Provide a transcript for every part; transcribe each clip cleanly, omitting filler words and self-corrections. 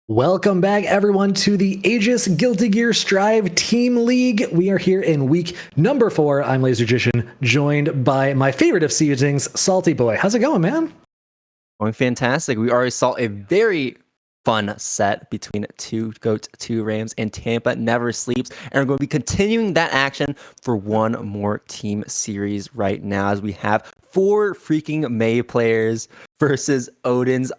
Welcome back, everyone, to the Aegis Guilty Gear Strive Team League. We are here in week number 4. I'm LaserGician, joined by my favorite of seasons, Salty Boy. How's it going, man? Going fantastic. We already saw a very fun set between two Goats, two Rams, and Tampa Never Sleeps. And we're going to be continuing that action for one more team series right now, as we have 4 freaking May players versus Odins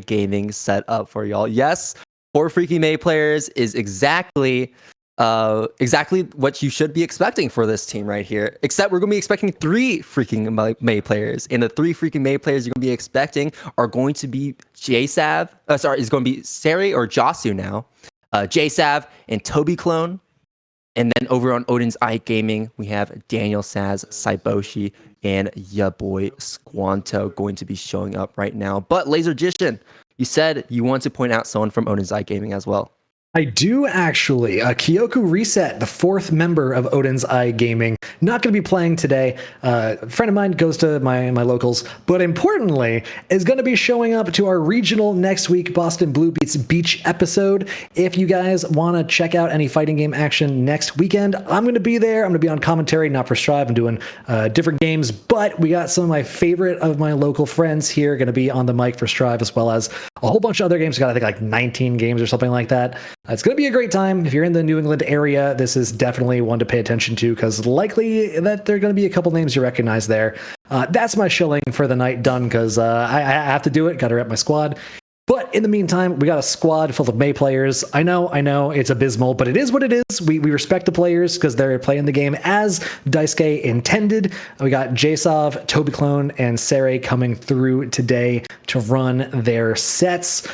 Gaming set up for y'all. Yes, 4 freaking May players is exactly what you should be expecting for this team right here. Except we're going to be expecting 3 freaking May players. And the 3 freaking May players you're going to be expecting are going to be JSav. Is going to be Sari or Jasu now. JSav and Toby Clone. And then over on Odins Gaming, we have Daniel Saz, Saiboshi, and ya boy Squanto going to be showing up right now. But LaserGician, you said you want to point out someone from Odins Gaming as well. I do actually. Kyoku Reset, the 4th member of Odins Gaming, not going to be playing today. A friend of mine goes to my locals, but importantly, is going to be showing up to our regional next week Boston Blue Beats Beach episode. If you guys want to check out any fighting game action next weekend, I'm going to be there. I'm going to be on commentary, not for Strive. I'm doing different games, but we got some of my favorite of my local friends here going to be on the mic for Strive, as well as a whole bunch of other games. We got, I think, like 19 games or something like that. It's going to be a great time. If you're in the New England area, this is definitely one to pay attention to, because likely that there are going to be a couple names you recognize there. That's my shilling for the night done, because I have to do it. Got to rep my squad. But in the meantime, we got a squad full of May players. I know it's abysmal, but it is what it is. We respect the players because they're playing the game as Daisuke intended. We got Jasav, Toby Clone, and Sari coming through today to run their sets.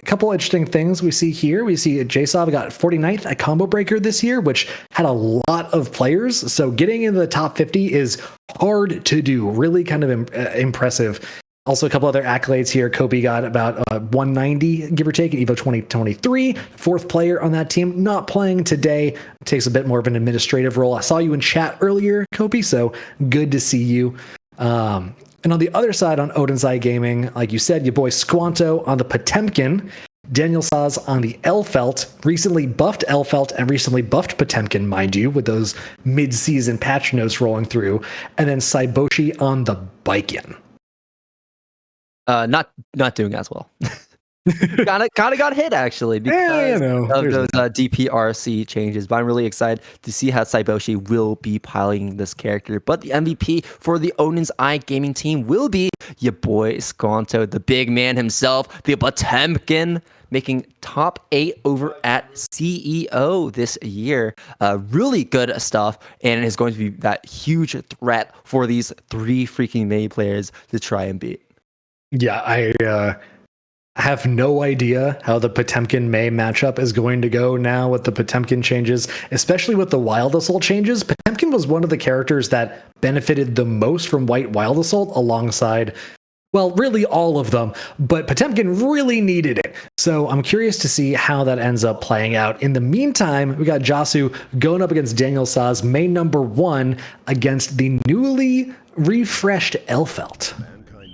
Couple interesting things we see here. We see Jasav got 49th at Combo Breaker this year, which had a lot of players. So getting into the top 50 is hard to do. Really kind of impressive. Also, a couple other accolades here. Kobe got about 190, give or take, at EVO 2023. 4th player on that team, not playing today. Takes a bit more of an administrative role. I saw you in chat earlier, Kobe, so good to see you. And on the other side, on Odins Gaming, like you said, your boy Squanto on the Potemkin, Daniel Saz on the Elfelt, recently buffed Elfelt and recently buffed Potemkin, mind you, with those mid-season patch notes rolling through, and then Saiboshi on the Biken. Not doing as well. kind of got hit actually because of those DPRC changes, but I'm really excited to see how Saiboshi will be piloting this character. But the MVP for the Odins Gaming team will be your boy Squanto, the big man himself, the Potemkin, making top 8 over at CEO this year. Really good stuff, and is going to be that huge threat for these 3 freaking May players to try and beat. Yeah, I have no idea how the Potemkin May matchup is going to go now with the Potemkin changes, especially with the Wild Assault changes. Potemkin was one of the characters that benefited the most from White Wild Assault alongside, well, really all of them, but Potemkin really needed it. So I'm curious to see how that ends up playing out. In the meantime, we got Jasu going up against Daniel Saz, May number 1, against the newly refreshed Elfelt.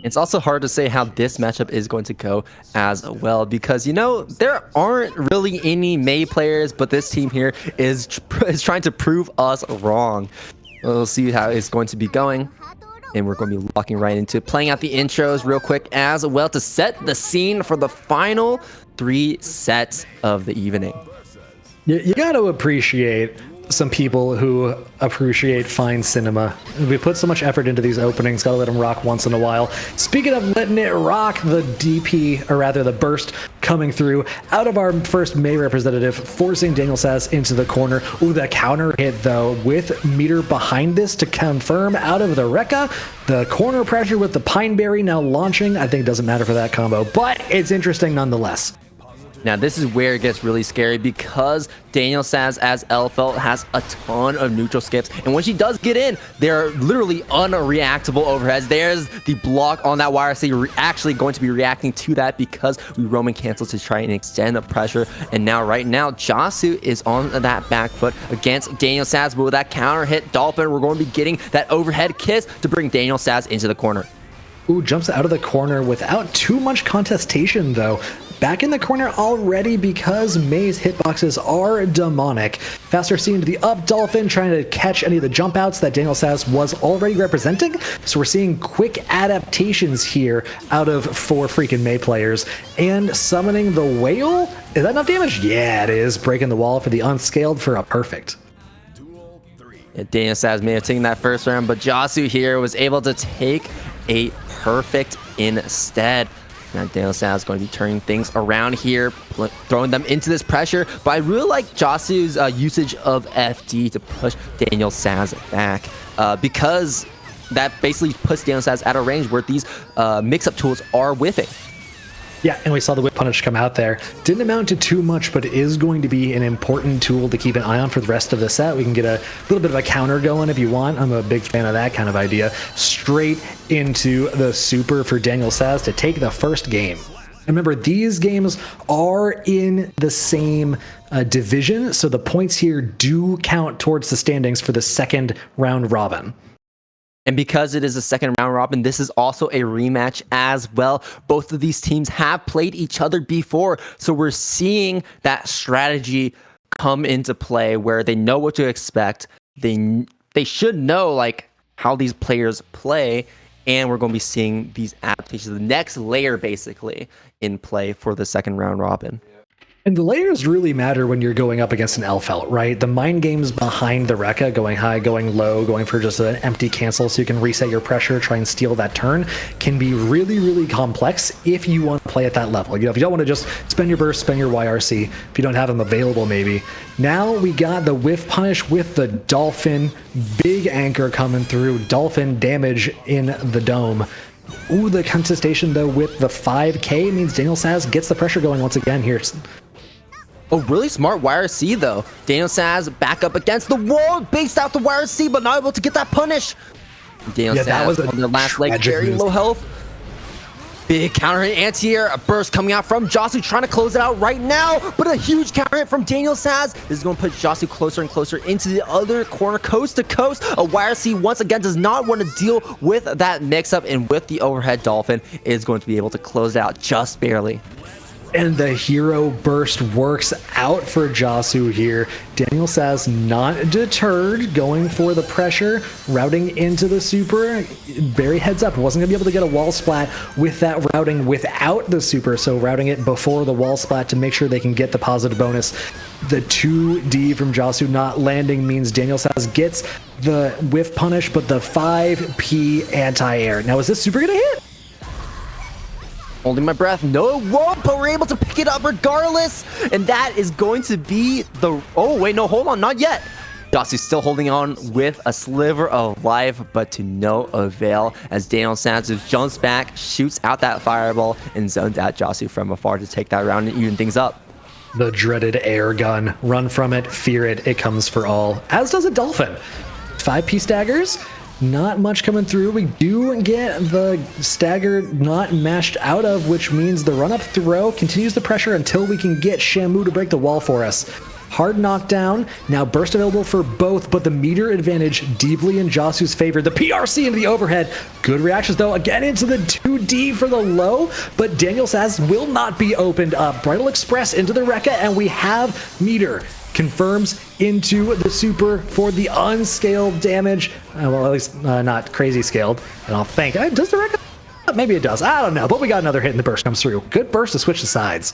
It's also hard to say how this matchup is going to go as well, because, there aren't really any May players, but this team here is trying to prove us wrong. We'll see how it's going to be going, and we're going to be locking right into playing out the intros real quick as well to set the scene for the final 3 sets of the evening. You got to appreciate some people who appreciate fine cinema. We put so much effort into these openings, gotta let them rock once in a while. Speaking of letting it rock, the DP, or rather the burst, coming through out of our first May representative, forcing Daniel Saz into the corner. Ooh, the counter hit though, with meter behind this to confirm out of the Rekka. The corner pressure with the Pineberry now launching. I think it doesn't matter for that combo, but it's interesting nonetheless. Now, this is where it gets really scary, because Daniel Saz as Elfelt has a ton of neutral skips. And when she does get in, they're literally unreactable overheads. There's the block on that wire. So you're actually going to be reacting to that because we Roman cancel to try and extend the pressure. And now, right now, Jasu is on that back foot against Daniel Saz. But with that counter hit, Dolphin, we're going to be getting that overhead kiss to bring Daniel Saz into the corner. Ooh, jumps out of the corner without too much contestation, though. back in the corner already because May's hitboxes are demonic. Faster C into the up Dolphin, trying to catch any of the jump outs that Daniel Saz was already representing. So we're seeing quick adaptations here out of 4 freaking May players. And summoning the whale? Is that enough damage? Yeah, it is. Breaking the wall for the unscaled for a perfect. Yeah, Daniel Saz may have taken that first round, but Josu here was able to take a perfect instead. Now Daniel Saz is going to be turning things around here, throwing them into this pressure. But I really like Josu's usage of FD to push Daniel Saz back because that basically puts Daniel Saz at a range where these mix-up tools are whiffing. Yeah, and we saw the whip punish come out there. Didn't amount to too much, but it is going to be an important tool to keep an eye on for the rest of the set. We can get a little bit of a counter going if you want. I'm a big fan of that kind of idea. Straight into the super for Daniel Saz to take the first game. Remember, these games are in the same division, so the points here do count towards the standings for the second round robin. And because it is a second round robin, this is also a rematch as well. Both of these teams have played each other before. So we're seeing that strategy come into play where they know what to expect. They should know like how these players play. And we're going to be seeing these adaptations, the next layer basically in play for the second round robin. And the layers really matter when you're going up against an Elfelt, right? The mind games behind the Rekka, going high, going low, going for just an empty cancel so you can reset your pressure, try and steal that turn, can be really, really complex if you want to play at that level. You know, if you don't want to just spend your burst, spend your YRC, if you don't have them available maybe. Now we got the whiff punish with the Dolphin, big anchor coming through, Dolphin damage in the dome. Ooh, the contestation though with the 5k means Daniel Saz gets the pressure going once again here. Oh, really smart YRC though. Daniel Saz back up against the wall, based out the YRC, but not able to get that punish. Daniel Saz that was on the last leg, very low health. Big counter hit anti-air, a burst coming out from Josu, trying to close it out right now, but a huge counter hit from Daniel Saz. This is going to put Josu closer and closer into the other corner, coast to coast. A YRC once again does not want to deal with that mix-up, and with the overhead Dolphin is going to be able to close it out just barely. And the hero burst works out for Josu here. Daniel Saz not deterred, going for the pressure, routing into the super. Barry heads up, wasn't going to be able to get a wall splat with that routing without the super, so routing it before the wall splat to make sure they can get the positive bonus. The 2D from Josu not landing means Daniel Saz gets the whiff punish, but the 5P anti-air. Now, is this super going to hit? Holding my breath, no, it won't, but we're able to pick it up regardless. And that is going to be the, oh wait, no, hold on, not yet. Josu's still holding on with a sliver of life, but to no avail as Daniel Saz jumps back, shoots out that fireball, and zones out Josu from afar to take that round and even things up. The dreaded air gun. Run from it, fear it, it comes for all. As does a Dolphin. 5P staggers. Not much coming through. We do get the stagger not mashed out of, which means the run-up throw continues the pressure until we can get Shamu to break the wall for us. Hard knockdown. Now burst available for both, but the meter advantage deeply in Josu's favor. The PRC into the overhead. Good reactions, though. Again into the 2D for the low, but Daniel Saz will not be opened up. Bridal Express into the Rekka, and we have meter. Confirms into the super for the unscaled damage. Well, at least not crazy scaled. And I'll think, does the record? Maybe it does. I don't know. But we got another hit and the burst comes through. Good burst to switch the sides.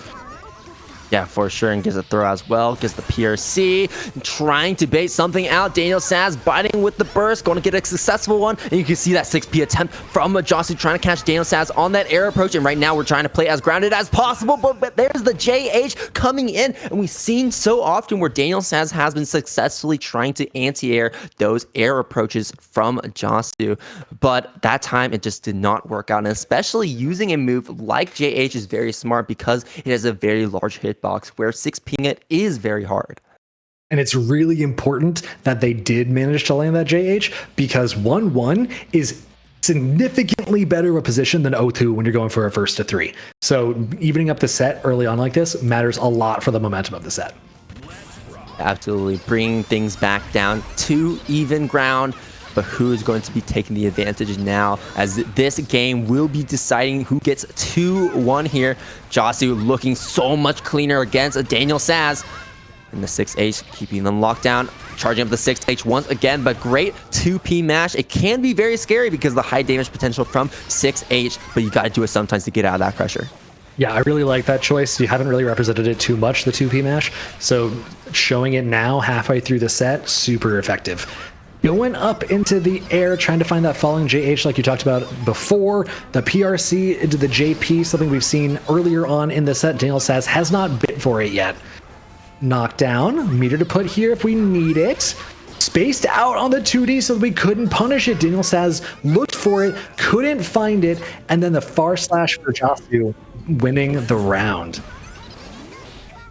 Yeah, for sure, and gets a throw as well. Gets the PRC, trying to bait something out. Daniel Saz biting with the burst, going to get a successful one. And you can see that 6P attempt from Josu trying to catch Daniel Saz on that air approach. And right now we're trying to play as grounded as possible, but there's the JH coming in. And we've seen so often where Daniel Saz has been successfully trying to anti-air those air approaches from Josu. But that time it just did not work out. And especially using a move like JH is very smart because it has a very large hit box where 6Ping it is very hard. And it's really important that they did manage to land that JH because 1-1 is significantly better of a position than 0-2 when you're going for a first to 3. So evening up the set early on like this matters a lot for the momentum of the set. Absolutely, bringing things back down to even ground. but who is going to be taking the advantage now, as this game will be deciding who gets 2-1 here. Josue looking so much cleaner against Daniel Saz. And the 6H keeping them locked down, charging up the 6H once again, but great 2P mash. It can be very scary because of the high damage potential from 6H, but you got to do it sometimes to get out of that pressure. Yeah, I really like that choice. You haven't really represented it too much, the 2P mash, so showing it now halfway through the set, super effective. Going up into the air, trying to find that falling JH like you talked about before. The PRC into the JP, something we've seen earlier on in the set. Daniel Saz has not bit for it yet. Knockdown, meter to put here if we need it. Spaced out on the 2D so that we couldn't punish it. Daniel Saz looked for it, couldn't find it, and then the far slash for Josue winning the round.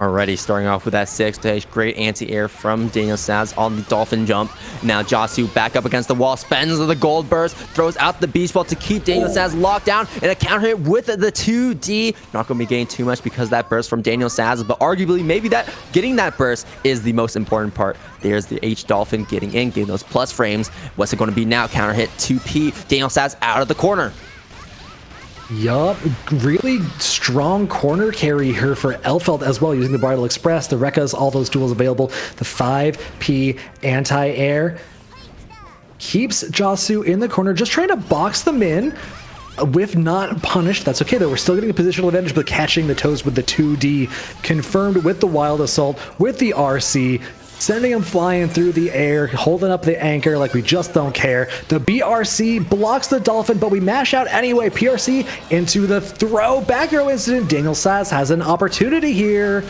Already starting off with that 6H, great anti-air from Daniel Saz on the dolphin jump. Now Josue back up against the wall, spends the gold burst, throws out the beach ball to keep Daniel Saz locked down, and a counter hit with the 2D. Not going to be getting too much because that burst from Daniel Saz, but arguably maybe that getting that burst is the most important part. There's the H dolphin getting in, getting those plus frames. What's it going to be now? Counter hit 2P, Daniel Saz out of the corner. Yup, really strong corner carry here for Elfeld as well, using the Bridal Express, the Rekkas, all those tools available. The 5P anti-air keeps Josue in the corner, just trying to box them in with not punished. That's okay though, we're still getting a positional advantage, but catching the toes with the 2D, confirmed with the Wild Assault, with the RC, sending him flying through the air, holding up the anchor like we just don't care. The BRC blocks the dolphin, but we mash out anyway. PRC into the throw. Back row incident. Daniel Saz has an opportunity here.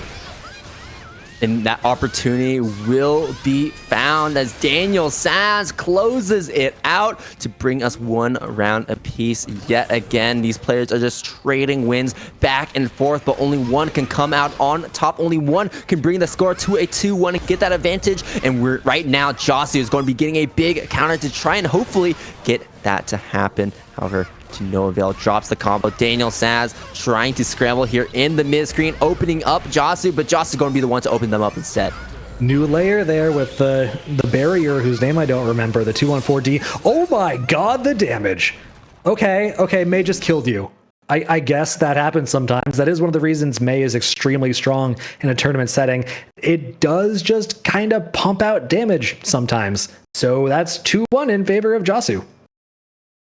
And that opportunity will be found as Daniel Saz closes it out to bring us 1 round apiece yet again. These players are just trading wins back and forth, but only one can come out on top. Only one can bring the score to a 2-1 and get that advantage. And we're right now, Josue is going to be getting a big counter to try and hopefully get that to happen. However, to no avail, drops the combo. Daniel Saz trying to scramble here in the mid screen, opening up Josue, but Josue is going to be the one to open them up instead. New layer there with the barrier, whose name I don't remember, the 214D. Oh my god, the damage. Okay, Mei just killed you. I guess that happens sometimes. That is one of the reasons Mei is extremely strong in a tournament setting. It does just kind of pump out damage sometimes. So that's 2-1 in favor of Josue.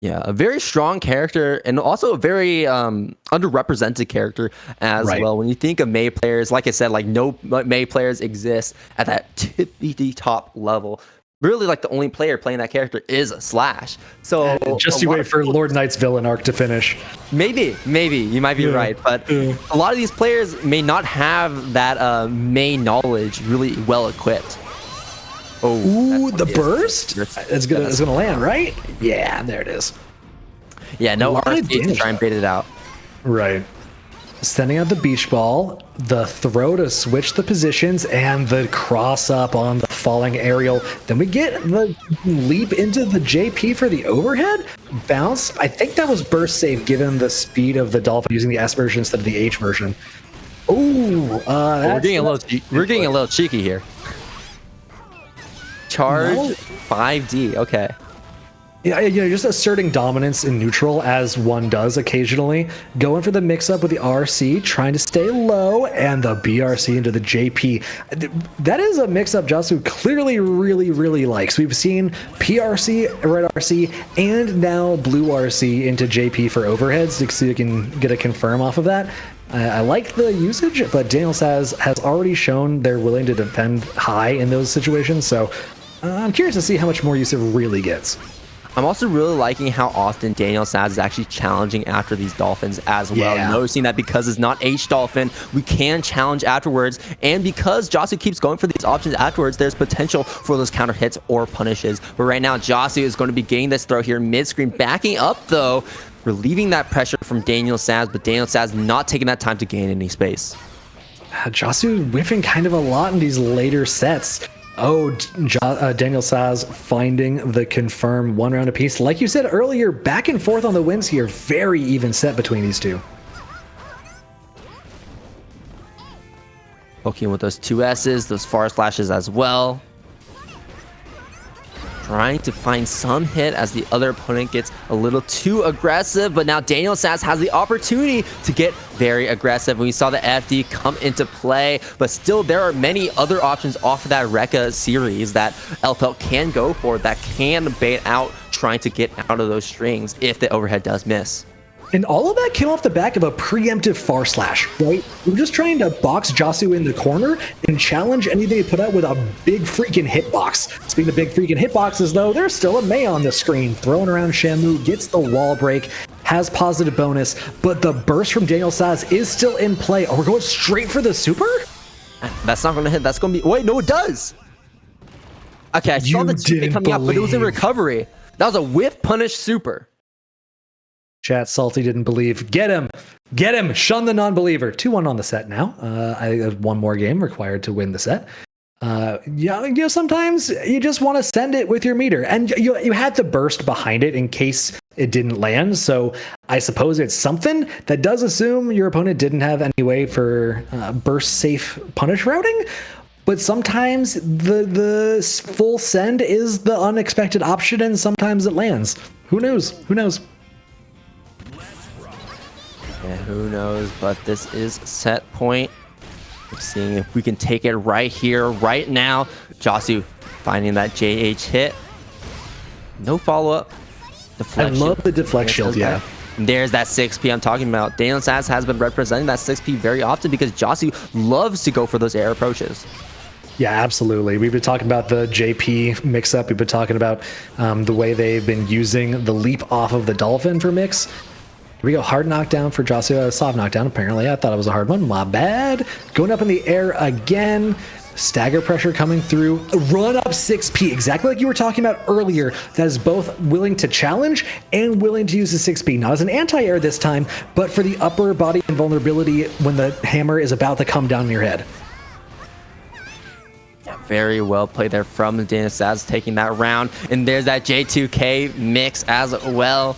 Yeah, a very strong character and also a very underrepresented character as well. When you think of Mei players, like I said, like no Mei players exist at that tippity top level. Really, like the only player playing that character is Slash. So just you wait for Lord Knight's villain arc to finish. Maybe you might be right, but a lot of these players may not have that Mei knowledge really well equipped. Oh, ooh, the burst? It's gonna land, right? Yeah, there it is. Yeah, no RC to try and bait it out. Right. Sending out the beach ball, the throw to switch the positions, and the cross up on the falling aerial. Then we get the leap into the JP for the overhead. Bounce. I think that was burst safe given the speed of the dolphin using the S version instead of the H version. Ooh, we're getting a little cheeky here. Charge 5D, okay. Yeah, you know, just asserting dominance in neutral as one does occasionally. Going for the mix-up with the RC, trying to stay low, and the BRC into the JP. That is a mix-up Josue clearly really likes. We've seen PRC, red RC, and now blue RC into JP for overheads, so you can get a confirm off of that. I like the usage, but Daniel Saz has already shown they're willing to defend high in those situations, so I'm curious to see how much more use it really gets. I'm also really liking how often Daniel Saz is actually challenging after these dolphins as well. Yeah. Noticing that because it's not H dolphin, we can challenge afterwards. And because Josue keeps going for these options afterwards, there's potential for those counter hits or punishes. But right now, Josue is going to be getting this throw here mid-screen. Backing up, though, relieving that pressure from Daniel Saz, but Daniel Saz not taking that time to gain any space. Josue whiffing kind of a lot in these later sets. Oh, Daniel Saz finding the confirm 1 round apiece. Like you said earlier, back and forth on the wins here. Very even set between these two. Poking with those 2 S's, those far slashes as well. trying to find some hit as the other opponent gets a little too aggressive, but now Daniel Sass has the opportunity to get very aggressive. We saw the FD come into play, but still there are many other options off of that Rekka series that LFL can go for that can bait out trying to get out of those strings if the overhead does miss. And all of that came off the back of a preemptive far slash, right? We're just trying to box Josu in the corner and challenge anything they put out with a big freaking hitbox. Speaking of big freaking hitboxes, though, there's still a Mei on the screen, throwing around Shamu, gets the wall break, has positive bonus, but the burst from Daniel Saz is still in play. Oh, we're going straight for the super? That's not going to hit. That's going to be... Wait, no, it does. Okay, I saw the super coming out, but it was in recovery. That was a whiff punish super. Chat Salty didn't believe. Get him. Get him. Shun the non-believer. 2-1 on the set now. I have one more game required to win the set. Sometimes you just want to send it with your meter. And you had the burst behind it in case it didn't land. So I suppose it's something that does assume your opponent didn't have any way for burst safe punish routing. But sometimes the full send is the unexpected option, and sometimes it lands. Who knows? Who knows? Yeah, who knows? But this is set point. We're seeing if we can take it right here, right now. Josu finding that JH hit. No follow-up. Deflection. I love the deflect shield, yeah. There's that 6P I'm talking about. Daniel Sass has been representing that 6P very often because Josu loves to go for those air approaches. Yeah, absolutely. We've been talking about the JP mix-up. We've been talking about the way they've been using the leap off of the Dolphin for mix. Here we go. Hard knockdown for Josu. Soft knockdown, apparently. I thought it was a hard one. My bad. Going up in the air again. Stagger pressure coming through. Run up 6P, exactly like you were talking about earlier. That is both willing to challenge and willing to use the 6P. Not as an anti-air this time, but for the upper body invulnerability when the hammer is about to come down on your head. Very well played there from Daniel Saz taking that round. And there's that J2K mix as well.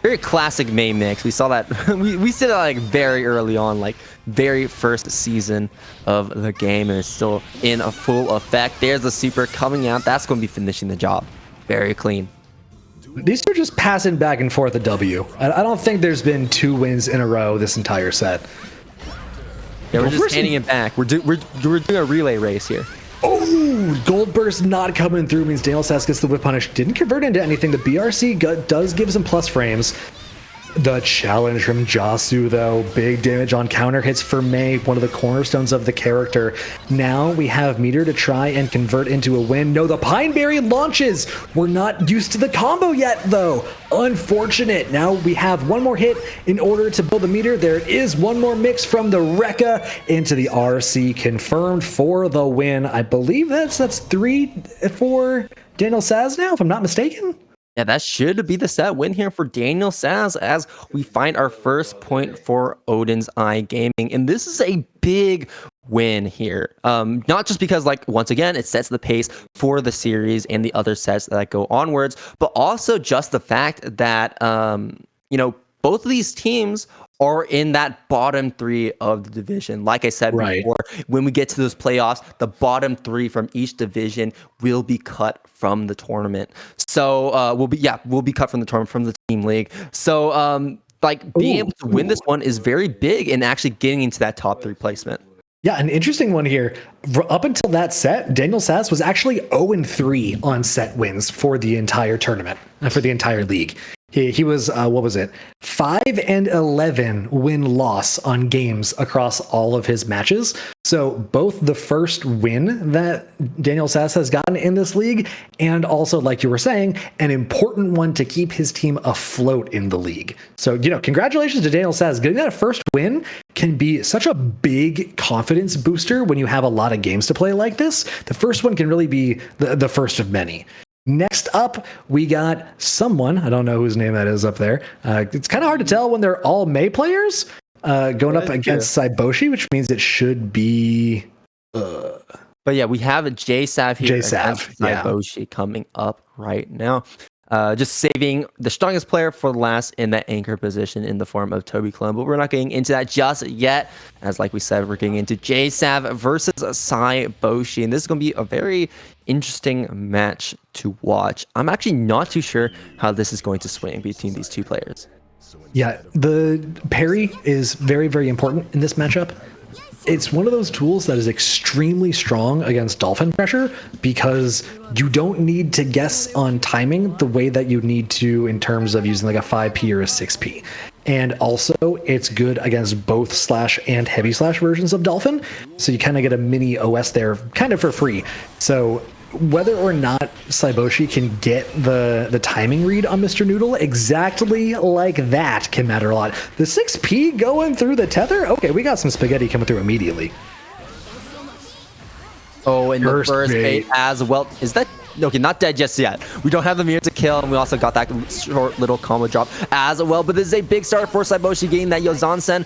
Very classic Mei mix. We saw that. we said that like very early on, like very first season of the game, and it's still in a full effect. There's the super coming out. That's going to be finishing the job. Very clean. These are just passing back and forth a W. I don't think there's been 2 wins in a row this entire set. Yeah, we're just handing it back. We're doing a relay race here. Oh, Gold Burst not coming through means Daniel Sass gets the whip punish. Didn't convert into anything. The BRC does give some plus frames. The challenge from Josu, though, big damage on counter hits for Mei, one of the cornerstones of the character. Now we have meter to try and convert into a win. No, the Pineberry launches. We're not used to the combo yet, though. Unfortunate. Now we have one more hit in order to build the meter. There it is. One more mix from the Rekka into the RC, confirmed for the win. I believe that's 3 for Daniel Saz now, if I'm not mistaken. Yeah, that should be the set win here for Daniel Saz as we find our first point for Odins Eye Gaming. And this is a big win here. Not just because, like, once again, it sets the pace for the series and the other sets that go onwards, but also just the fact that, both of these teams are in that bottom 3 of the division. Like I said before, when we get to those playoffs, the bottom 3 from each division will be cut from the tournament. So we'll be cut from the tournament, from the team league. So being able to win this one is very big in actually getting into that top 3 placement. Yeah, an interesting one here. Up until that set, Daniel Sass was actually 0-3 on set wins for the entire tournament, for the entire league. He was, 5-11 win-loss on games across all of his matches. So both the first win that Daniel Sass has gotten in this league, and also, like you were saying, an important one to keep his team afloat in the league. So, congratulations to Daniel Sass. Getting that first win can be such a big confidence booster when you have a lot of games to play like this. The first one can really be the first of many. Next up, we got someone, I don't know whose name that is up there. It's kind of hard to tell when they're all Mei players going up against Saiboshi, which means it should be... But yeah, we have a J-Sav here. J-Sav, Saiboshi coming up right now. just saving the strongest player for last in that anchor position in the form of Toby Clone. But we're not getting into that just yet. As like we said, we're getting into JSav versus Saiboshi. And this is going to be a very interesting match to watch. I'm actually not too sure how this is going to swing between these two players. Yeah, the parry is very, very important in this matchup. It's one of those tools that is extremely strong against dolphin pressure because you don't need to guess on timing the way that you need to in terms of using like a 5P or a 6P. And also, it's good against both slash and heavy slash versions of dolphin. So you kind of get a mini OS there kind of for free. So whether or not Saiboshi can get the timing read on Mr. Noodle exactly like that can matter a lot. The 6P going through the tether? Okay, we got some spaghetti coming through immediately. Oh, and the burst bait as well. Is that... Okay, not dead just yet. We don't have the mirror to kill, and we also got that short little combo drop as well. But this is a big start for Saiboshi getting that Yozansen.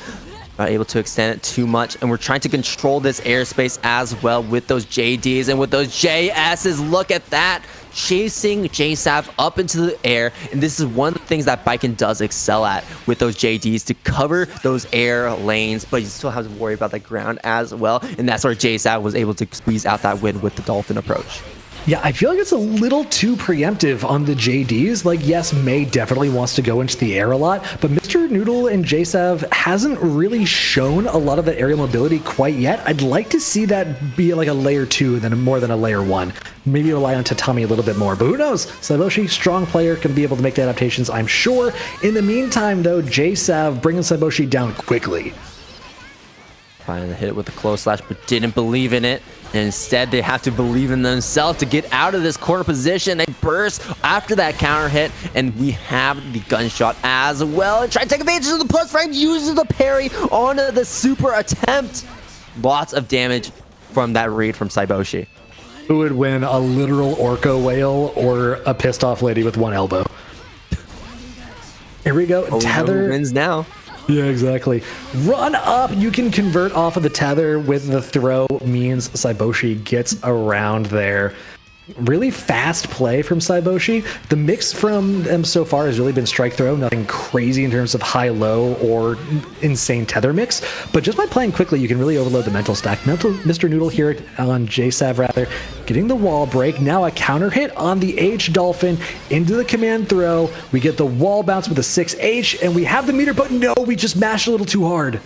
Not able to extend it too much, and we're trying to control this airspace as well with those JDs and with those JSs. Look at that, chasing JSav up into the air, and this is one of the things that Baiken does excel at with those JDs to cover those air lanes, but you still have to worry about the ground as well, and that's where JSav was able to squeeze out that win with the Dolphin approach. Yeah, I feel like it's a little too preemptive on the JDs. Like, yes, May definitely wants to go into the air a lot, but Mr. Noodle and JSav hasn't really shown a lot of that aerial mobility quite yet. I'd like to see that be like a layer 2 than more than a layer 1. Maybe rely on Tatami a little bit more, but who knows? Saiboshi, strong player, can be able to make the adaptations, I'm sure. In the meantime, though, JSav bringing Saiboshi down quickly. Trying to hit it with a close slash, but didn't believe in it. And instead, they have to believe in themselves to get out of this corner position. They burst after that counter hit, and we have the gunshot as well. And try to take advantage of the plus frame, uses the parry on the super attempt. Lots of damage from that read from Saiboshi. Who would win, a literal orca whale or a pissed off lady with one elbow? Here we go. Oh, Tether wins now. Yeah, exactly. Run up. You can convert off of the tether with the throw. Means Saiboshi gets around there. Really fast play from Saiboshi. The mix from them so far has really been strike throw. Nothing crazy in terms of high-low or insane tether mix. But just by playing quickly, you can really overload the mental stack. Mr. Noodle here on JSav, rather, getting the wall break. Now a counter hit on the H Dolphin into the command throw. We get the wall bounce with a 6H, and we have the meter, but no, we just mashed a little too hard.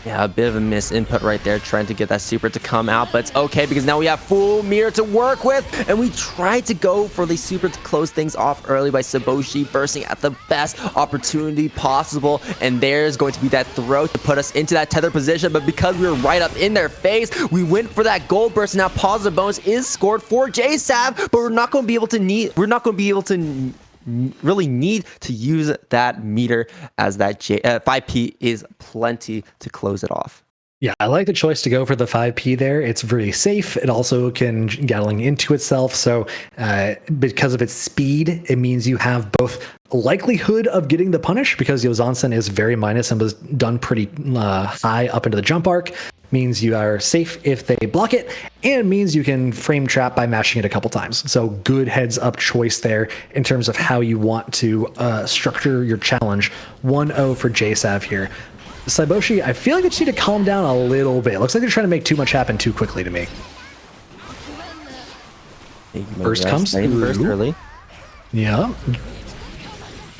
Yeah, a bit of a miss input right there, trying to get that super to come out, but it's okay because now we have full mirror to work with, and we tried to go for the super to close things off early by Saiboshi bursting at the best opportunity possible, and there's going to be that throw to put us into that tether position, but because we were right up in their face, we went for that gold burst, and now positive bonus is scored for JSav, but we're not going to be able to really need to use that meter, as that 5P is plenty to close it off. Yeah, I like the choice to go for the 5P there. It's really safe. It also can Gatling into itself. So because of its speed, it means you have both likelihood of getting the punish, because Yozansen is very minus and was done pretty high up into the jump arc. Means you are safe if they block it, and means you can frame trap by mashing it a couple times. So good heads up choice there in terms of how you want to structure your challenge. 1-0 for JSav here. Saiboshi, I feel like they just need to calm down a little bit. Looks like they're trying to make too much happen too quickly to me. First comes through. First early. Yeah.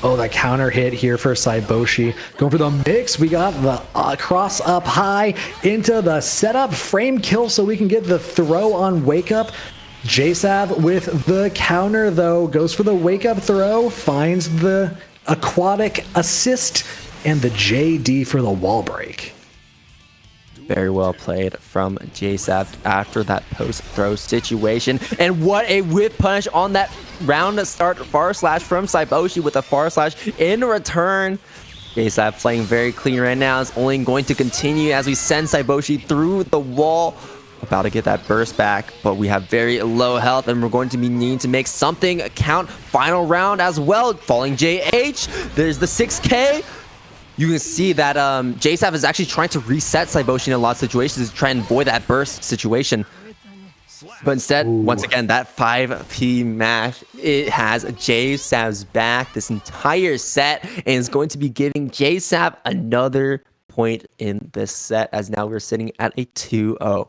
Oh, that counter hit here for Saiboshi. Going for the mix. We got the cross up high into the setup. Frame kill so we can get the throw on wake up. JSav with the counter, though, goes for the wake up throw. Finds the aquatic assist and the JD for the wall break. Very well played from JSav after that post throw situation. And what a whip punish on that round start far slash from Saiboshi with a far slash in return. JSav playing very clean right now. It's only going to continue as we send Saiboshi through the wall. About to get that burst back, but we have very low health, and we're going to be needing to make something count. Final round as well. Falling JH. There's the 6K. You can see that JSav is actually trying to reset Saiboshi in a lot of situations to try and avoid that burst situation. But instead, once Ooh. again, that 5P match, it has JSav's back this entire set, and is going to be giving JSav another point in this set, as now we're sitting at a 2-0.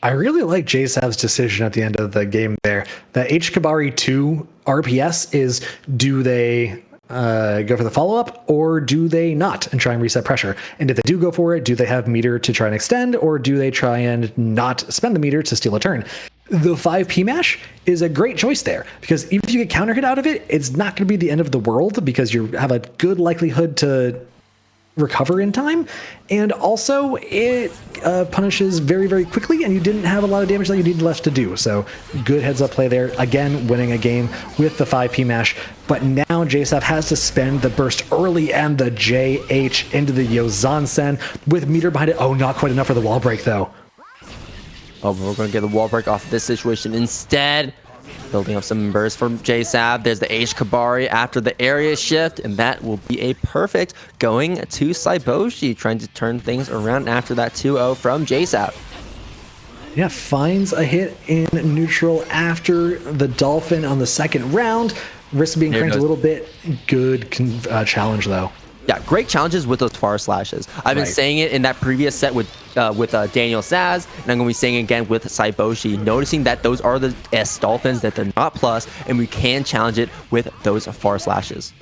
I really like JSav's decision at the end of the game there. The H Kabari 2 RPS is, do they go for the follow-up or do they not and try and reset pressure? And if they do go for it, do they have meter to try and extend, or do they try and not spend the meter to steal a turn? The 5P mash is a great choice there, because even if you get counter hit out of it, it's not going to be the end of the world, because you have a good likelihood to recover in time, and also it punishes very, very quickly, and you didn't have a lot of damage that you needed left to do. So good heads up play there. Again, winning a game with the 5P mash, but now JSav has to spend the burst early and the JH into the Yozansen with meter behind it. Oh, not quite enough for the wall break though. Oh, but we're going to get the wall break off of this situation instead. Building up some bursts from JSav. There's the H Kabari after the area shift, and that will be a perfect going to Saiboshi, trying to turn things around after that 2-0 from JSav. Yeah, finds a hit in neutral after the Dolphin on the second round. Risks being cranked a little bit. Good challenge though. Yeah, great challenges with those far slashes. I've been saying it in that previous set with Daniel Saz, and I'm going to be saying it again with Saiboshi, noticing that those are the S Dolphins, that they're not plus, and we can challenge it with those far slashes.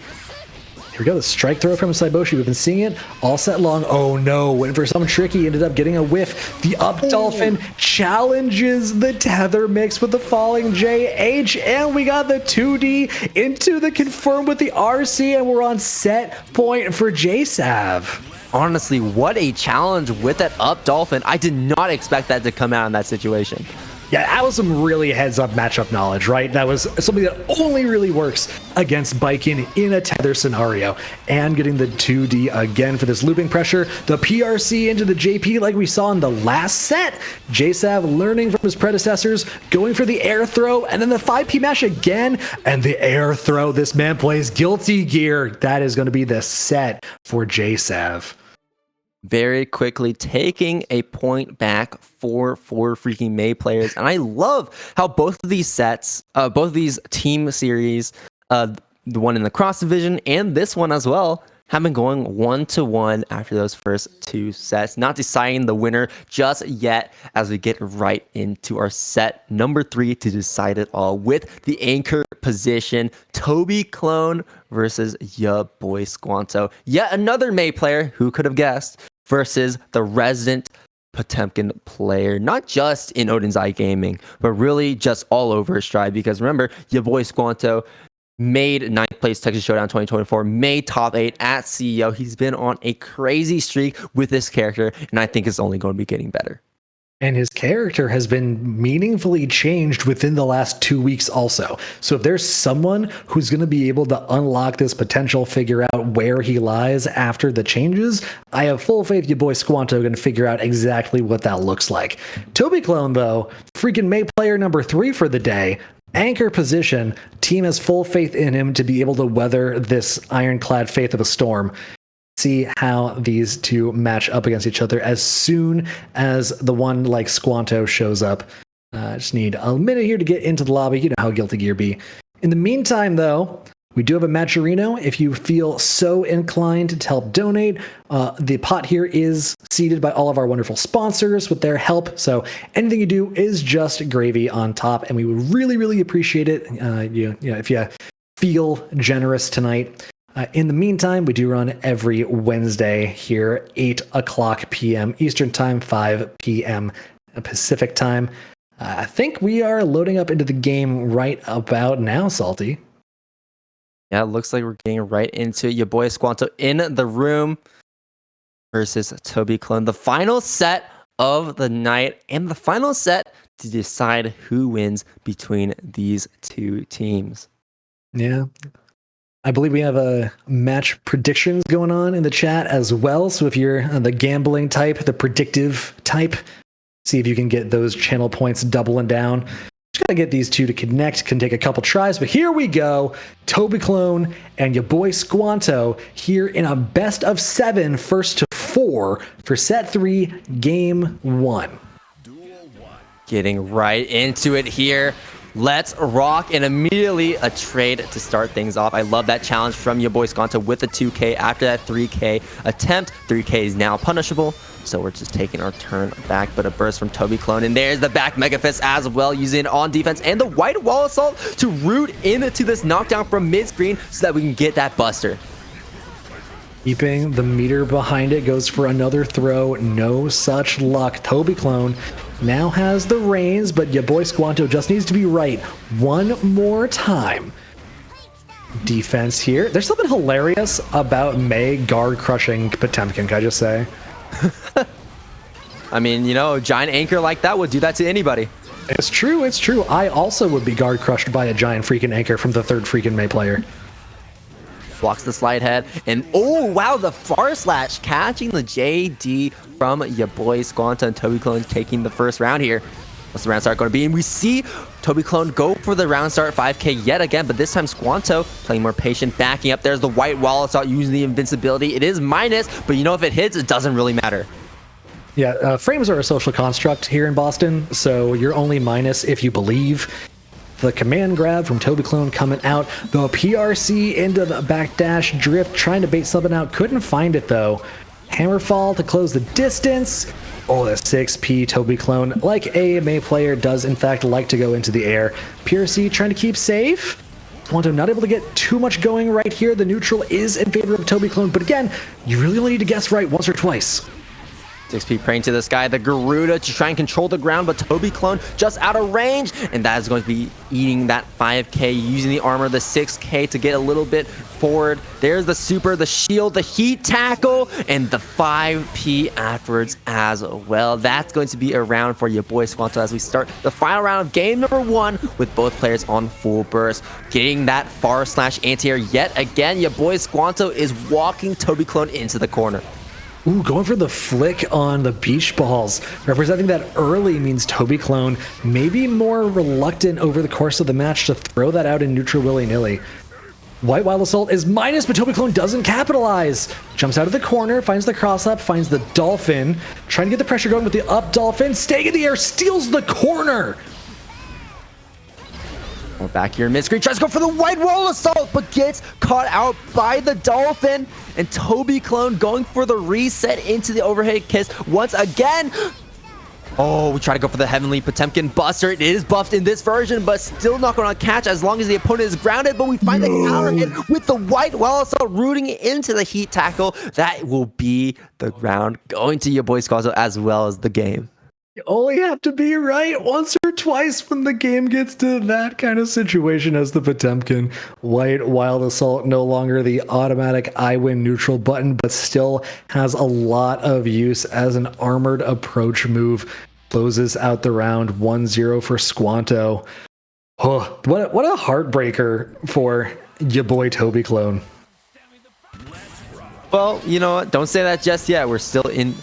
Here we go, the strike throw from Saiboshi. We've been seeing it all set long. Oh no, went for something tricky, ended up getting a whiff. The up Dolphin challenges the tether mix with the falling JH, and we got the 2D into the confirm with the RC, and we're on set point for JSav. Honestly, what a challenge with that up Dolphin. I did not expect that to come out in that situation. Yeah, that was some really heads-up matchup knowledge, right? That was something that only really works against Baiken in a tether scenario. And getting the 2D again for this looping pressure. The PRC into the JP like we saw in the last set. JSav learning from his predecessors, going for the air throw, and then the 5P mash again. And the air throw, this man plays Guilty Gear. That is going to be the set for JSav. Very quickly taking a point back for freaking May players. And I love how both of these sets, both of these team series, the one in the cross division and this one as well, have been going 1-1 after those first two sets. Not deciding the winner just yet, as we get right into our set number 3 to decide it all with the anchor position. Toby Clone versus ya boy Squanto. Yet another May player, who could have guessed, versus the resident Potemkin player, not just in Odins iGaming, but really just all over Stride. Because remember, your boy Squanto made 9th place Texas Showdown 2024, made top 8 at CEO. He's been on a crazy streak with this character, and I think it's only going to be getting better. And his character has been meaningfully changed within the last 2 weeks also. So if there's someone who's going to be able to unlock this potential, figure out where he lies after the changes, I have full faith your boy Squanto going to figure out exactly what that looks like. Toby Clone, though, freaking May player number 3 for the day. Anchor position. Team has full faith in him to be able to weather this ironclad faith of a storm. See how these two match up against each other as soon as the one like Squanto shows up. Just need a minute here to get into the lobby. You know how Guilty Gear be. In the meantime, though, we do have a Matcherino. If you feel so inclined to help donate, the pot here is seeded by all of our wonderful sponsors with their help. So anything you do is just gravy on top, and we would really, really appreciate it. If you feel generous tonight. In the meantime, we do run every Wednesday here, 8 o'clock p.m. Eastern Time, 5 p.m. Pacific Time. I think we are loading up into the game right about now, Salty. Yeah, it looks like we're getting right into it. Your boy Squanto in the room versus Toby Clone. The final set of the night, and the final set to decide who wins between these two teams. Yeah. I believe we have a match predictions going on in the chat as well. So if you're the gambling type, the predictive type, see if you can get those channel points doubling down. Just gotta get these two to connect. Can take a couple tries, but here we go. Toby Clone and your boy Squanto here in a best of 7, first to 4 for set 3, game 1. getting right into it here. Let's rock, and immediately a trade to start things off. I love that challenge from your boy Squanto with the 2K after that 3K attempt. 3K is now punishable, so we're just taking our turn back, but a burst from Toby Clone, and there's the back Mega Fist as well, using it on defense and the white wall assault to root into this knockdown from mid-screen so that we can get that buster. Keeping the meter behind it, goes for another throw. No such luck. Toby Clone now has the reins, but your boy Squanto just needs to be right one more time. Defense here. There's something hilarious about May guard crushing Potemkin, can I just say? I mean, you know, a giant anchor like that would do that to anybody. It's true, it's true. I also would be guard crushed by a giant freaking anchor from the third freaking May player. Blocks the slide head, and oh wow, the far slash catching the JD from your boy Squanto, and Toby Clone taking the first round here. What's the round start going to be? And we see Toby Clone go for the round start 5K yet again, but this time Squanto playing more patient, backing up. There's the white wall assault using the invincibility. It is minus, but you know, if it hits, it doesn't really matter. Yeah, frames are a social construct here in Boston, so you're only minus if you believe. The command grab from Toby Clone coming out. The PRC into the backdash drift, trying to bait something out. Couldn't find it though. Hammerfall to close the distance. Oh, the 6P Toby Clone, like a May player, does in fact like to go into the air. PRC trying to keep safe. Squanto not able to get too much going right here. The neutral is in favor of Toby Clone, but again, you really only need to guess right once or twice. 6P praying to the sky, the Garuda to try and control the ground, but Toby Clone just out of range, and that is going to be eating that 5K, using the armor, the 6K to get a little bit forward. There's the super, the shield, the heat tackle, and the 5P afterwards as well. That's going to be a round for your boy Squanto as we start the final round of game number 1 with both players on full burst. Getting that far slash anti-air yet again, your boy Squanto is walking Toby Clone into the corner. Ooh, going for the flick on the beach balls. Representing that early means Toby Clone may be more reluctant over the course of the match to throw that out in neutral willy-nilly. White Wild Assault is minus, but Toby Clone doesn't capitalize. Jumps out of the corner, finds the cross-up, finds the Dolphin. Trying to get the pressure going with the up Dolphin. Staying in the air, steals the corner. We're back here in mid-screen, tries to go for the white wall assault, but gets caught out by the Dolphin. And Toby Clone going for the reset into the overhead kiss once again. Oh, we try to go for the Heavenly Potemkin Buster. It is buffed in this version, but still not going to catch as long as the opponent is grounded. But we find the counter hit with the white wall assault rooting into the heat tackle. That will be the round going to your boy Squanto as well as the game. You only have to be right once or twice when the game gets to that kind of situation as the Potemkin. White Wild Assault no longer the automatic I win neutral button, but still has a lot of use as an armored approach move. Closes out the round 1-0 for Squanto. Oh, what a heartbreaker for your boy Toby Clone. Well, you know what? Don't say that just yet. We're still in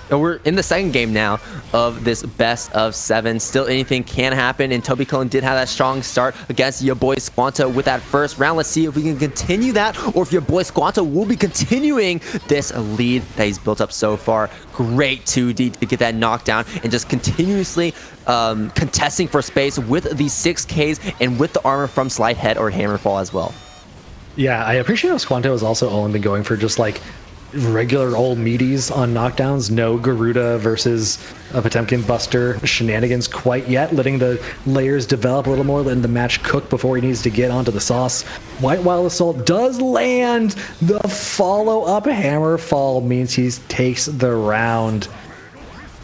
we're in the second game now of this best of 7. Still anything can happen, and Toby Clone did have that strong start against your boy Squanto with that first round. Let's see if we can continue that, or if your boy Squanto will be continuing this lead that he's built up so far. Great 2D to get that knockdown, and just continuously contesting for space with the 6Ks and with the armor from Slide Head or Hammerfall as well. Yeah, I appreciate how Squanto has also only been going for just like regular old meaties on knockdowns. No Garuda versus a Potemkin Buster shenanigans quite yet, letting the layers develop a little more, letting the match cook before he needs to get onto the sauce. White Wild Assault does land. The follow-up Hammerfall means he takes the round.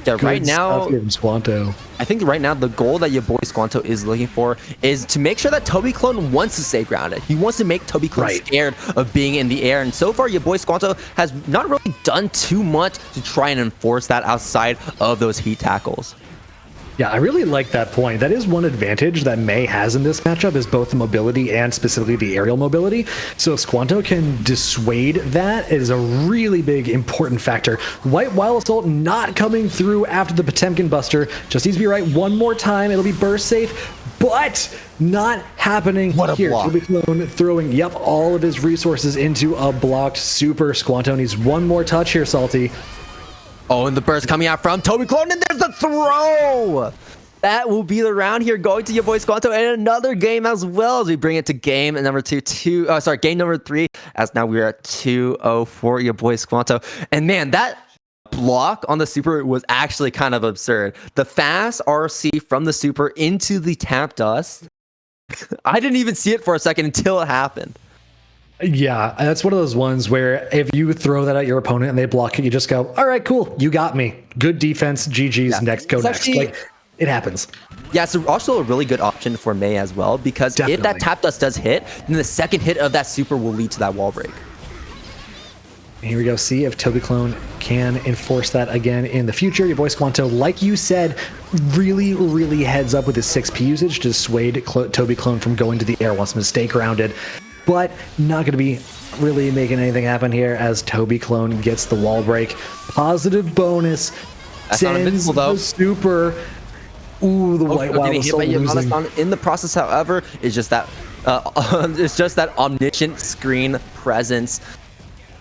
Yeah, right now, Squanto. I think right now the goal that your boy Squanto is looking for is to make sure that Toby Clone wants to stay grounded. He wants to make Toby Clone scared of being in the air. And so far, your boy Squanto has not really done too much to try and enforce that outside of those heat tackles. Yeah, I really like that point. That is one advantage that May has in this matchup, is both the mobility and specifically the aerial mobility. So if Squanto can dissuade that, it is a really big, important factor. White Wild Assault not coming through after the Potemkin Buster. Just needs to be right one more time. It'll be burst safe, but not happening what a here. Block. Toby Clone throwing, all of his resources into a blocked super. Squanto needs one more touch here, Salty. Oh, and the burst coming out from Toby Clone, and there's the throw! that will be the round here, going to your boy Squanto, and another game as well as we bring it to game number game number 3, as now we're at 2-0 for your boy Squanto. And man, that block on the super was actually kind of absurd. The fast RC from the super into the tap dust. I didn't even see it for a second until it happened. Yeah, that's one of those ones where if you throw that at your opponent and they block it, you just go, all right, cool, you got me. Good defense, GG's, next, go next. Like, it happens. Yeah, it's also a really good option for Mei as well, because if that tap dust does hit, then the second hit of that super will lead to that wall break. Here we go. See if Toby Clone can enforce that again in the future. Your boy Squanto, like you said, really heads up with his 6P usage to dissuade Toby Clone from going to the air, wants him to stay grounded. But not going to be really making anything happen here as Toby Clone gets the wall break. Positive bonus. That's not invincible, though. The super. Ooh, the white wall was so losing. In the process, however, is just that omniscient screen presence.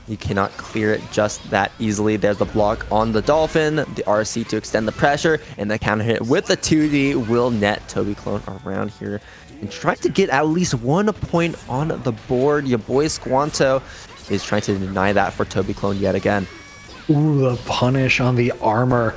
You cannot clear it just that easily. There's the block on the Dolphin, the RC to extend the pressure, and the counter hit with the 2D will net Toby Clone around here and try to get at least 1 point on the board. Your boy Squanto is trying to deny that for Toby Clone yet again. Ooh, the punish on the armor.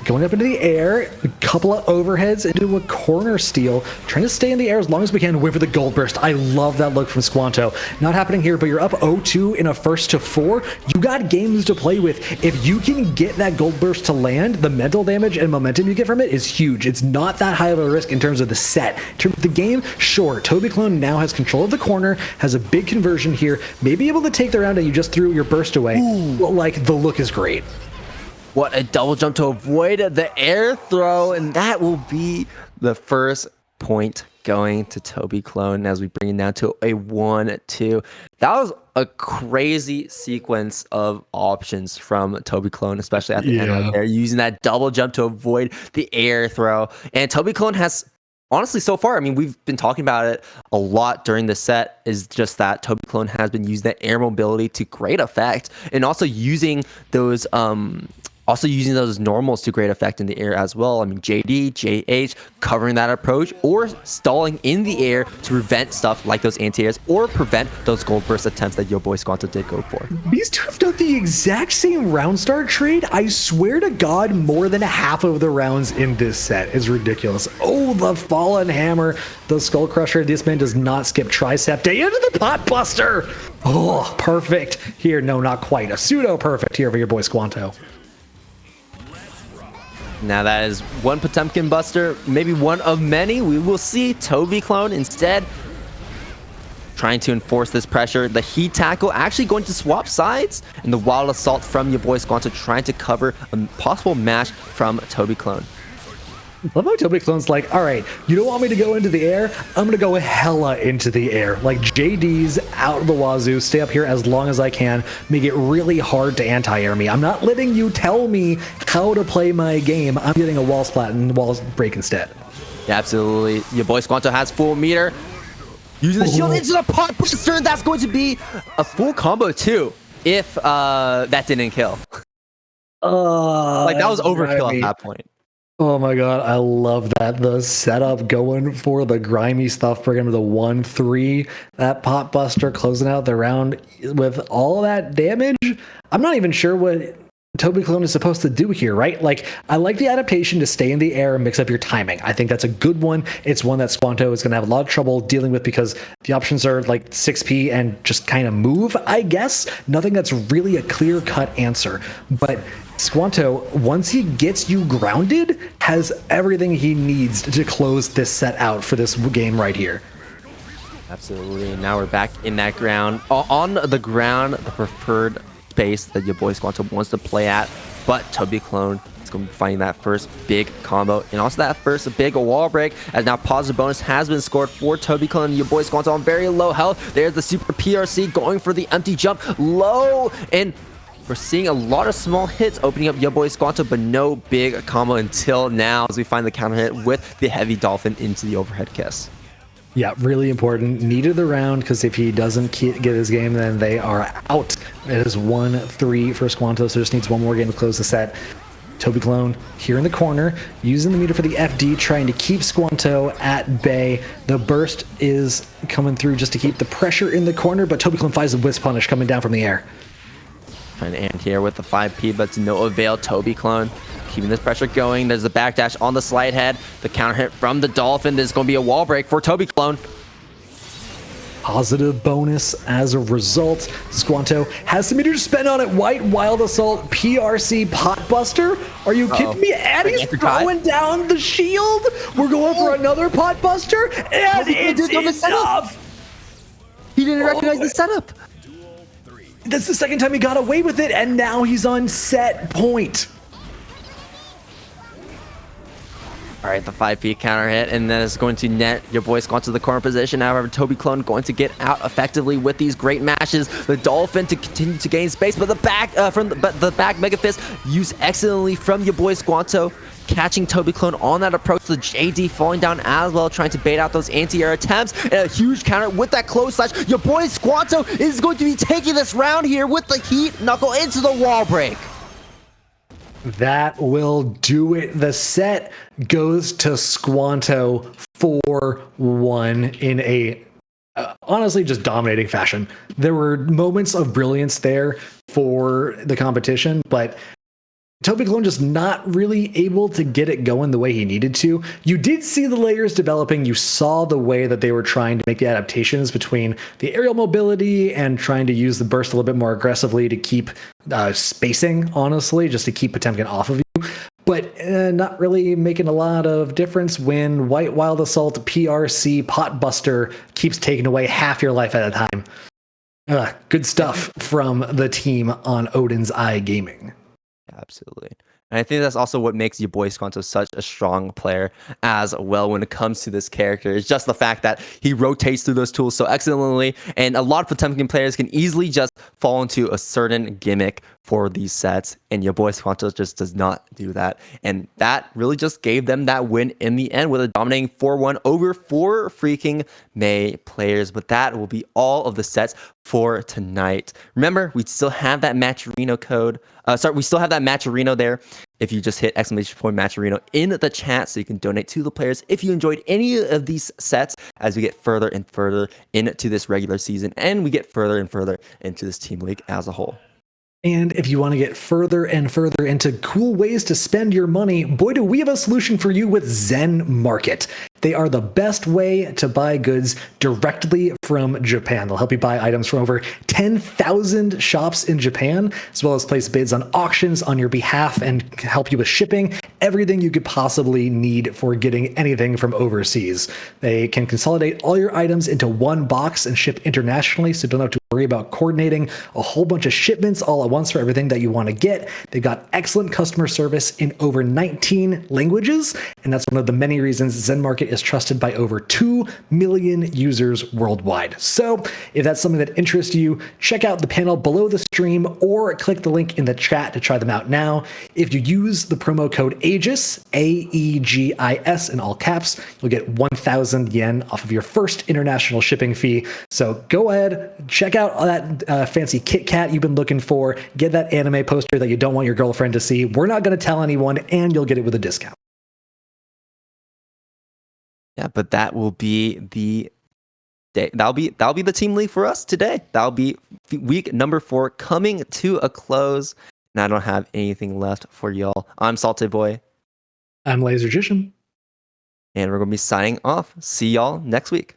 Going up into the air, a couple of overheads into a corner steal, trying to stay in the air as long as we can, wait for the gold burst. I love that look from Squanto. Not happening here, but you're up 0-2 in a 1st to 4. You got games to play with. If you can get that gold burst to land, the mental damage and momentum you get from it is huge. It's not that high of a risk in terms of the set. In terms of the game, sure, Toby Clone now has control of the corner, has a big conversion here, may be able to take the round and you just threw your burst away. But like, the look is great. What a double jump to avoid the air throw, and that will be the first point going to Toby Clone as we bring it down to a 1-2. That was a crazy sequence of options from Toby Clone, especially at the end right there, using that double jump to avoid the air throw. And Toby Clone has, honestly, so far, I mean, we've been talking about it a lot during the set, is just that Toby Clone has been using that air mobility to great effect, and also using those normals to great effect in the air as well. I mean, JD, JH covering that approach or stalling in the air to prevent stuff like those anti-airs or prevent those gold burst attempts that your boy Squanto did go for. These two have done the exact same round start trade. I swear to God, more than half of the rounds in this set is ridiculous. Oh, the fallen hammer, the skull crusher. This man does not skip tricep day into the pot buster. Oh, perfect here. No, not quite. A pseudo perfect here for your boy Squanto. Now that is one Potemkin Buster, maybe one of many. We will see. Toby Clone instead trying to enforce this pressure. The heat tackle actually going to swap sides, and the wild assault from your boy Squanto trying to cover a possible mash from Toby Clone. Love how Toby Clone's like, all right, you don't want me to go into the air? I'm going to go hella into the air. Like, JD's out of the wazoo, stay up here as long as I can, make it really hard to anti-air me. I'm not letting you tell me how to play my game. I'm getting a wall splat and walls break instead. Yeah, absolutely. Your boy Squanto has full meter. Using the shield into the pot buster, that's going to be a full combo too, if that didn't kill. Like, that was overkill at that point. Oh my God, I love that. The setup going for the grimy stuff, bringing him to the 1-3. That pot buster closing out the round with all that damage. I'm not even sure what Toby Clone is supposed to do here, right? Like, I like the adaptation to stay in the air and mix up your timing. I think that's a good one. It's one that Squanto is going to have a lot of trouble dealing with because the options are like 6P and just kind of move, I guess. Nothing that's really a clear-cut answer. But Squanto, once he gets you grounded, has everything he needs to close this set out for this game right here. Absolutely. And now we're back in that ground. On the ground, the preferred space that your boy Squanto wants to play at. But Toby Clone is going to be finding that first big combo. And also that first big wall break, as now positive bonus has been scored for Toby Clone. Your boy Squanto on very low health. There's the super PRC going for the empty jump. Low, and we're seeing a lot of small hits opening up your boy Squanto, but no big combo until now as we find the counter hit with the heavy dolphin into the overhead kiss. Yeah, really important. Needed the round because if he doesn't get his game, then they are out. It is 1-3 for Squanto, so just needs one more game to close the set. Toby Clone here in the corner, using the meter for the FD, trying to keep Squanto at bay. The burst is coming through just to keep the pressure in the corner, but Toby Clone finds the Wisp Punish coming down from the air. Trying to end here with the 5P, but to no avail. Toby Clone keeping this pressure going. There's the backdash on the slide head. The counter hit from the Dolphin. There's going to be a wall break for Toby Clone. Positive bonus as a result. Squanto has some meter to spend on it. White Wild Assault PRC Potbuster. Are you kidding me? Addy's throwing down the shield. We're going for another Potbuster, and it's enough. He didn't recognize the setup. That's the second time he got away with it, and now he's on set point. All right, the 5P counter hit, and then it's going to net your boy Squanto to the corner position. However, Toby Clone going to get out effectively with these great mashes. The Dolphin to continue to gain space, but the back the back Mega Fist used excellently from your boy Squanto, catching Toby Clone on that approach. The JD falling down as well, trying to bait out those anti-air attempts, and a huge counter with that close slash. Your boy Squanto is going to be taking this round here with the heat knuckle into the wall break. That will do it. The set goes to Squanto 4-1 in a honestly just dominating fashion. There were moments of brilliance there for the competition, but Toby Clone just not really able to get it going the way he needed to. You did see the layers developing. You saw the way that they were trying to make the adaptations between the aerial mobility and trying to use the burst a little bit more aggressively to keep spacing, honestly, just to keep Potemkin off of you. But not really making a lot of difference when White Wild Assault PRC Potbuster keeps taking away half your life at a time. Good stuff from the team on Odins Eye Gaming. Absolutely. And I think that's also what makes your boy Squanto such a strong player as well when it comes to this character. It's just the fact that he rotates through those tools so excellently, and a lot of Potemkin players can easily just fall into a certain gimmick for these sets, and your boy Squanto just does not do that. And that really just gave them that win in the end with a dominating 4-1 over 4 freaking May players. But that will be all of the sets for tonight. Remember, we still have that Matcherino code. We still have that Matcherino there. If you just hit !Matcherino in the chat, so you can donate to the players if you enjoyed any of these sets as we get further and further into this regular season, and we get further and further into this team league as a whole. And if you want to get further and further into cool ways to spend your money, boy, do we have a solution for you with Zen Market. They are the best way to buy goods directly from Japan. They'll help you buy items from over 10,000 shops in Japan, as well as place bids on auctions on your behalf and help you with shipping, everything you could possibly need for getting anything from overseas. They can consolidate all your items into one box and ship internationally, so you don't have to worry about coordinating a whole bunch of shipments all at once for everything that you want to get. They've got excellent customer service in over 19 languages, and that's one of the many reasons Zen Market is trusted by over 2 million users worldwide. So if that's something that interests you, check out the panel below the stream or click the link in the chat to try them out now. If you use the promo code Aegis, AEGIS in all caps, you'll get 1,000 yen off of your first international shipping fee. So go ahead, check out that fancy Kit Kat you've been looking for, get that anime poster that you don't want your girlfriend to see. We're not going to tell anyone, and you'll get it with a discount. Yeah, but that will be the day. That'll be the team league for us today. That'll be week number 4 coming to a close. And I don't have anything left for y'all. I'm Salted Boy. I'm Lasergician. And we're going to be signing off. See y'all next week.